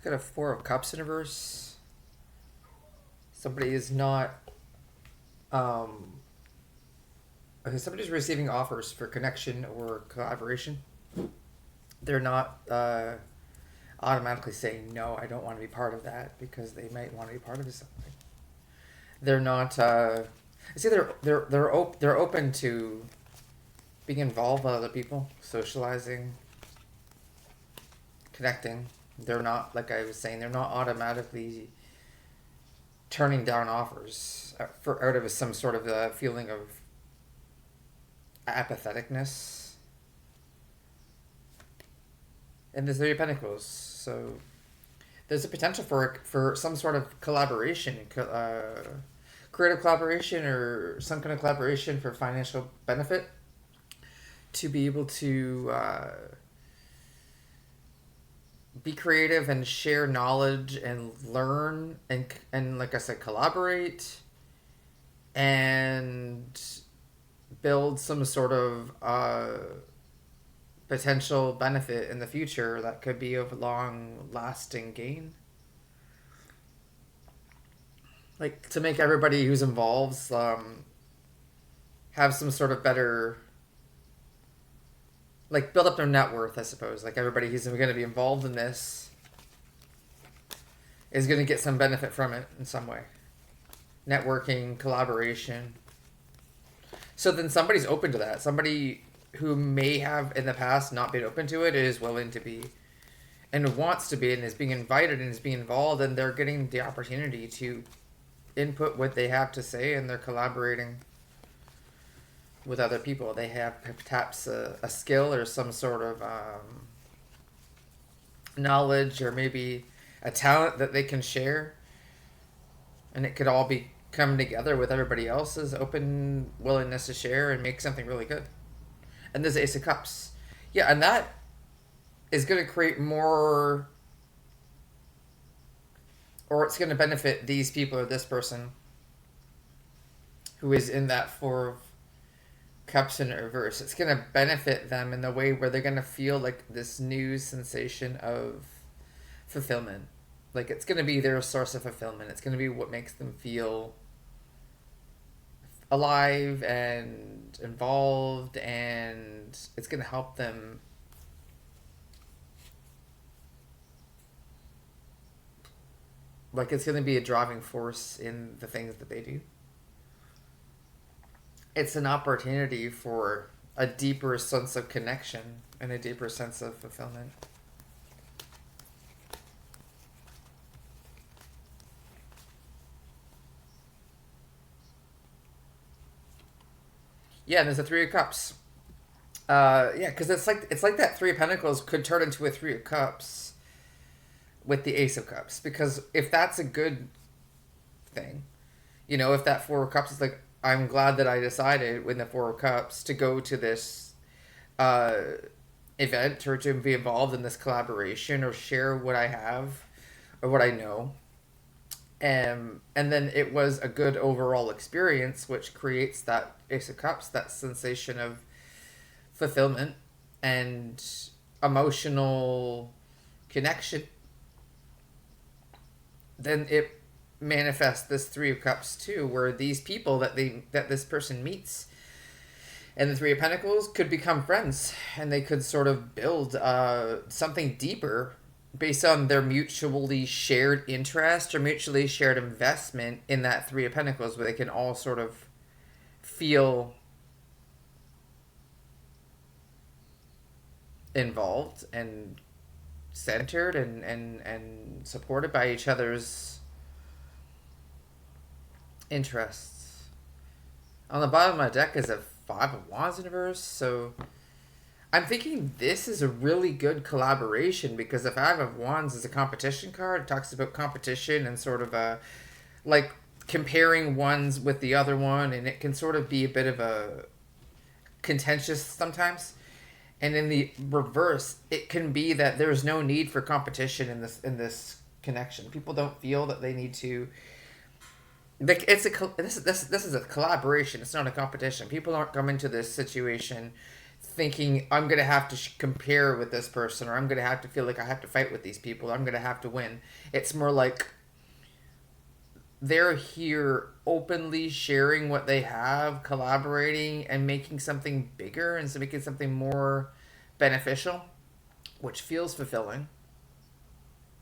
Got a Four of Cups in reverse. Somebody is not. Okay, somebody's receiving offers for connection or collaboration. They're not automatically saying no. I don't want to be part of that because they might want to be part of something. They're not. I see. They're open to being involved with other people, socializing, connecting. They're not, like I was saying, they're not automatically turning down offers for out of some sort of a feeling of apatheticness. And the Three of Pentacles, so there's a potential for some sort of collaboration, creative collaboration, or some kind of collaboration for financial benefit, to be able to be creative and share knowledge and learn and like I said, collaborate and build some sort of potential benefit in the future that could be of long lasting gain. Like to make everybody who's involved have some sort of better, like build up their net worth, I suppose. Like everybody who's going to be involved in this is going to get some benefit from it in some way. Networking, collaboration. So then somebody's open to that. Somebody who may have in the past not been open to it is willing to be and wants to be and is being invited and is being involved, and they're getting the opportunity to input what they have to say, and they're collaborating with other people. They have perhaps a skill or some sort of knowledge or maybe a talent that they can share, and it could all be come together with everybody else's open willingness to share and make something really good. And there's the Ace of Cups. Yeah, and that is going to create more, or it's going to benefit these people or this person who is in that Four of Cups in reverse. It's going to benefit them in the way where they're going to feel like this new sensation of fulfillment. Like it's going to be their source of fulfillment. It's going to be what makes them feel alive and involved, and it's going to help them like it's going to be a driving force in the things that they do. It's an opportunity for a deeper sense of connection and a deeper sense of fulfillment. Yeah, and there's a Three of Cups. Yeah, because it's like that Three of Pentacles could turn into a Three of Cups with the Ace of Cups. Because if that's a good thing, you know, if that Four of Cups is like, I'm glad that I decided with the Four of Cups to go to this event or to be involved in this collaboration or share what I have or what I know. And then it was a good overall experience, which creates that Ace of Cups, that sensation of fulfillment and emotional connection. Then it manifests this Three of Cups too, where these people that this person meets and the Three of Pentacles could become friends, and they could sort of build something deeper based on their mutually shared interest or mutually shared investment in that Three of Pentacles, where they can all sort of feel involved and centered and supported by each other's interests. On the bottom of my deck is a Five of Wands in reverse, so I'm thinking this is a really good collaboration, because the Five of Wands is a competition card. It talks about competition and sort of a, like, comparing ones with the other one, and it can sort of be a bit of a contentious sometimes. And in the reverse, it can be that there's no need for competition in this connection. People don't feel that they need to. Like this is a collaboration. It's not a competition. People aren't coming to this situation thinking I'm going to have to compare with this person, or I'm going to have to feel like I have to fight with these people, I'm going to have to win. It's more like they're here openly sharing what they have, collaborating, and making something bigger and so making something more beneficial, which feels fulfilling.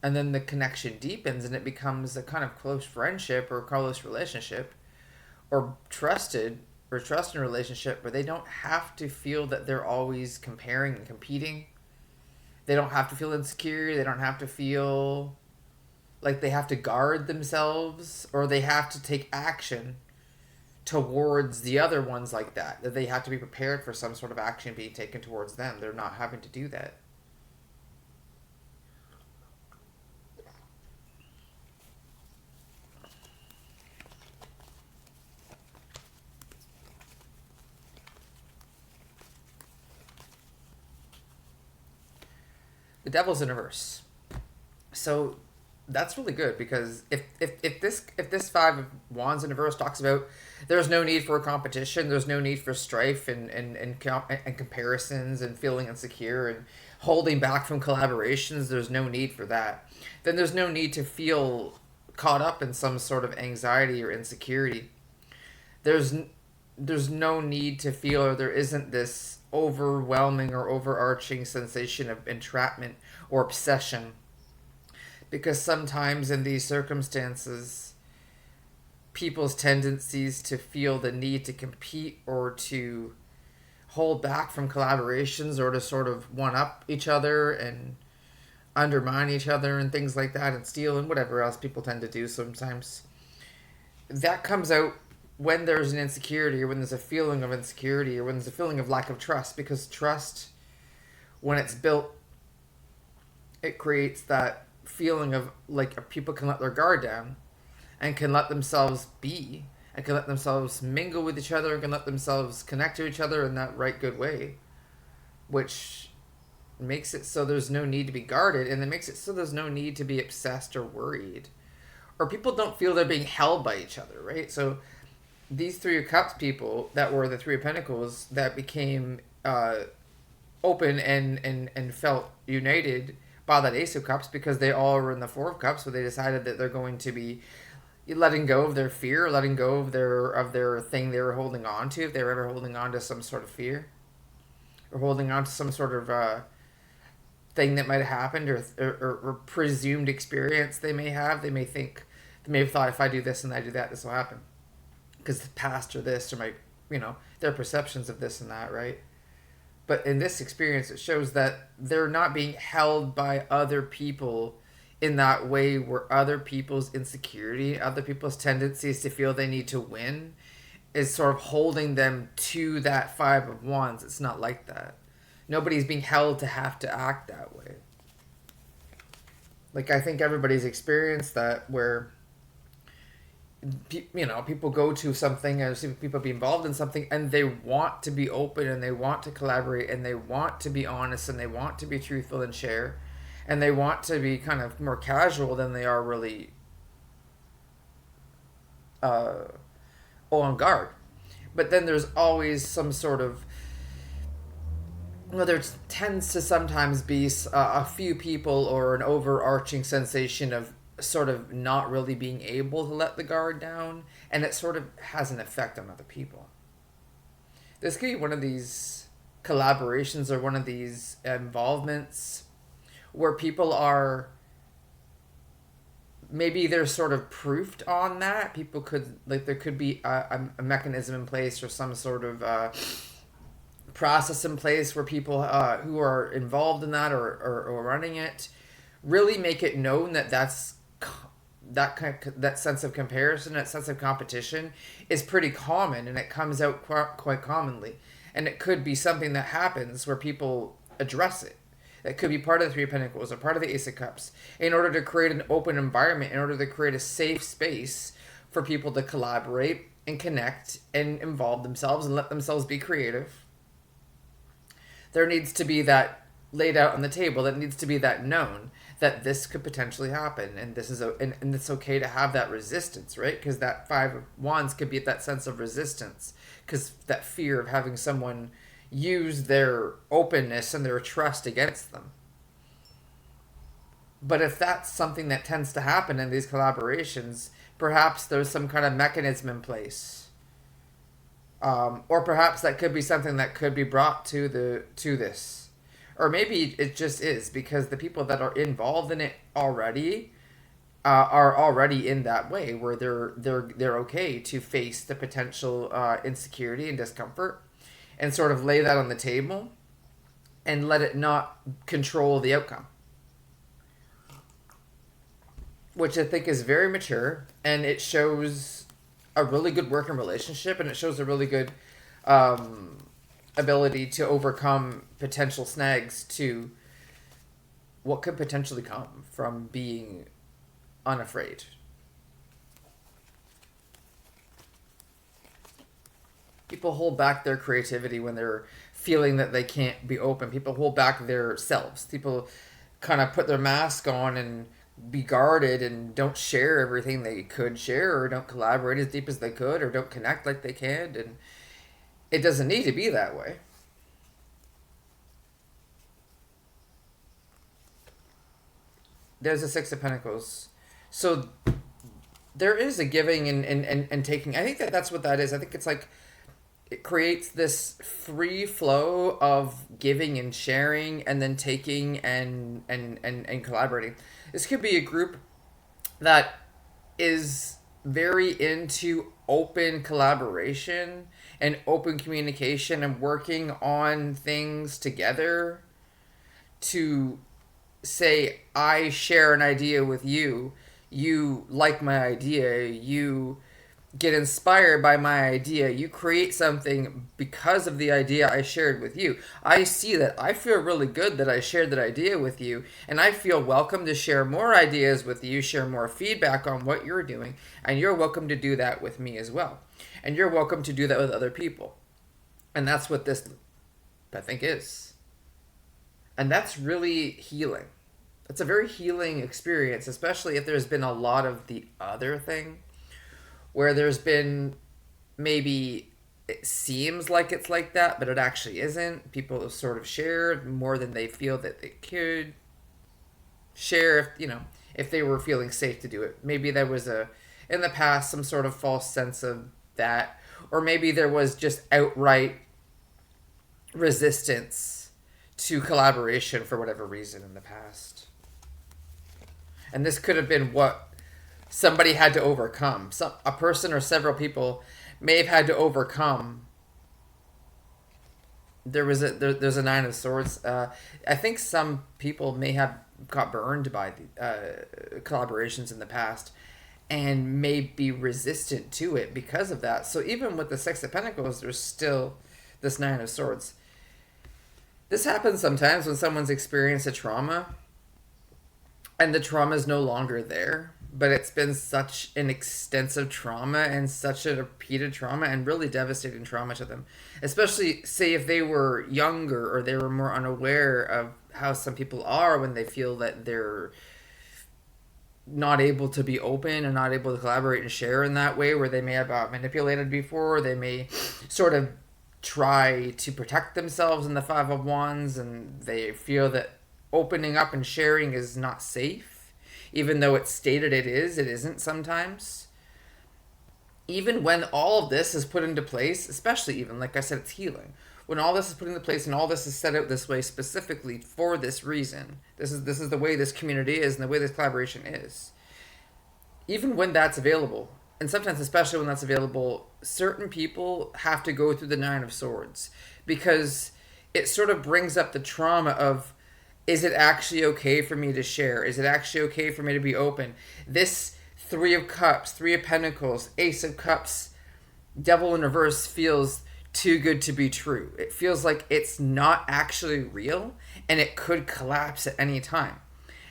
And then the connection deepens and it becomes a kind of close friendship or close relationship or trust in a relationship where they don't have to feel that they're always comparing and competing. They don't have to feel insecure. They don't have to feel like they have to guard themselves or they have to take action towards the other ones like that. That they have to be prepared for some sort of action being taken towards them. They're not having to do that. The Devil's in reverse. So that's really good because if this Five of Wands in reverse talks about there's no need for a competition, there's no need for strife and comparisons and feeling insecure and holding back from collaborations, there's no need for that. Then there's no need to feel caught up in some sort of anxiety or insecurity. There's there's no need to feel, or there isn't this overwhelming or overarching sensation of entrapment or obsession, because sometimes in these circumstances people's tendencies to feel the need to compete or to hold back from collaborations or to sort of one up each other and undermine each other and things like that and steal and whatever else people tend to do sometimes, that comes out when there's an insecurity or when there's a feeling of insecurity or when there's a feeling of lack of trust, because trust, when it's built, it creates that feeling of like people can let their guard down and can let themselves be and can let themselves mingle with each other and can let themselves connect to each other in that right good way, which makes it so there's no need to be guarded, and it makes it so there's no need to be obsessed or worried, or people don't feel they're being held by each other, right? So these Three of Cups people that were the Three of Pentacles that became open and felt united by that Ace of Cups, because they all were in the Four of Cups, so they decided that they're going to be letting go of their fear, letting go of their thing they were holding on to, if they were ever holding on to some sort of fear, or holding on to some sort of thing that might have happened, or presumed experience they may have. They may have thought, if I do this and I do that, this will happen, because the past or this or my, their perceptions of this and that, right? But in this experience, it shows that they're not being held by other people in that way, where other people's insecurity, other people's tendencies to feel they need to win is sort of holding them to that Five of Wands. It's not like that. Nobody's being held to have to act that way. Like, I think everybody's experienced that, where people go to something and see people be involved in something and they want to be open and they want to collaborate and they want to be honest and they want to be truthful and share, and they want to be kind of more casual than they are really on guard. But then there's always some sort of, there tends to sometimes be a few people or an overarching sensation of sort of not really being able to let the guard down, and it sort of has an effect on other people. This could be one of these collaborations or one of these involvements where people are, maybe they're sort of proofed on that. People could, like, there could be a mechanism in place or some sort of process in place where people who are involved in that or running it really make it known that that sense of comparison, that sense of competition is pretty common, and it comes out quite commonly. And it could be something that happens where people address it. It could be part of the Three of Pentacles or part of the Ace of Cups, in order to create an open environment, in order to create a safe space for people to collaborate and connect and involve themselves and let themselves be creative. There needs to be that laid out on the table, that needs to be that known, that this could potentially happen, and this is and it's okay to have that resistance, right? Because that Five of Wands could be that sense of resistance, because that fear of having someone, use their openness and their trust against them. But if that's something that tends to happen in these collaborations, perhaps there's some kind of mechanism in place, or perhaps that could be something that could be brought to this, or maybe it just is because the people that are involved in it already are already in that way where they're okay to face the potential insecurity and discomfort, and sort of lay that on the table, and let it not control the outcome, which I think is very mature, and it shows a really good working relationship, and it shows a really good ability to overcome potential snags to what could potentially come from being unafraid. People hold back their creativity when they're feeling that they can't be open. People hold back their selves. People kind of put their mask on and be guarded and don't share everything they could share, or don't collaborate as deep as they could, or don't connect like they can. And it doesn't need to be that way. There's a Six of Pentacles. So there is a giving and taking. I think that's what that is. I think it's like it creates this free flow of giving and sharing, and then taking and collaborating. This could be a group that is very into open collaboration and open communication and working on things together to say, I share an idea with you, you like my idea, you get inspired by my idea, you create something because of the idea I shared with you. I see that, I feel really good that I shared that idea with you, and I feel welcome to share more ideas with you, share more feedback on what you're doing, and you're welcome to do that with me as well. And you're welcome to do that with other people. And that's what this, I think, is. And that's really healing. It's a very healing experience, especially if there's been a lot of the other thing, where there's been, maybe it seems like it's like that, but it actually isn't. People have sort of shared more than they feel that they could share, if they were feeling safe to do it. Maybe there was in the past, some sort of false sense of that, or maybe there was just outright resistance to collaboration for whatever reason in the past. And this could have been what somebody had to overcome. A person or several people may have had to overcome. There's a Nine of Swords. I think some people may have got burned by the collaborations in the past, and may be resistant to it because of that. So even with the Six of Pentacles, there's still this Nine of Swords. This happens sometimes when someone's experienced a trauma, and the trauma is no longer there, but it's been such an extensive trauma and such a repeated trauma and really devastating trauma to them. Especially, say, if they were younger or they were more unaware of how some people are when they feel that they're not able to be open and not able to collaborate and share in that way, where they may have manipulated before, they may sort of try to protect themselves in the Five of Wands, and they feel that opening up and sharing is not safe, even though it's stated it isn't sometimes. Even when all of this is put into place, especially even, like I said, it's healing. When all this is put into place and all this is set out this way specifically for this reason, this is the way this community is and the way this collaboration is. Even when that's available, and sometimes especially when that's available, certain people have to go through the Nine of Swords, because it sort of brings up the trauma of, is it actually okay for me to share? Is it actually okay for me to be open? This Three of Cups, Three of Pentacles, Ace of Cups, Devil in reverse feels too good to be true. It feels like it's not actually real, and it could collapse at any time.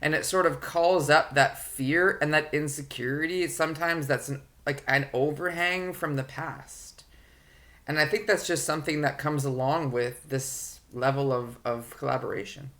And it sort of calls up that fear and that insecurity. Sometimes that's an overhang from the past. And I think that's just something that comes along with this level of collaboration.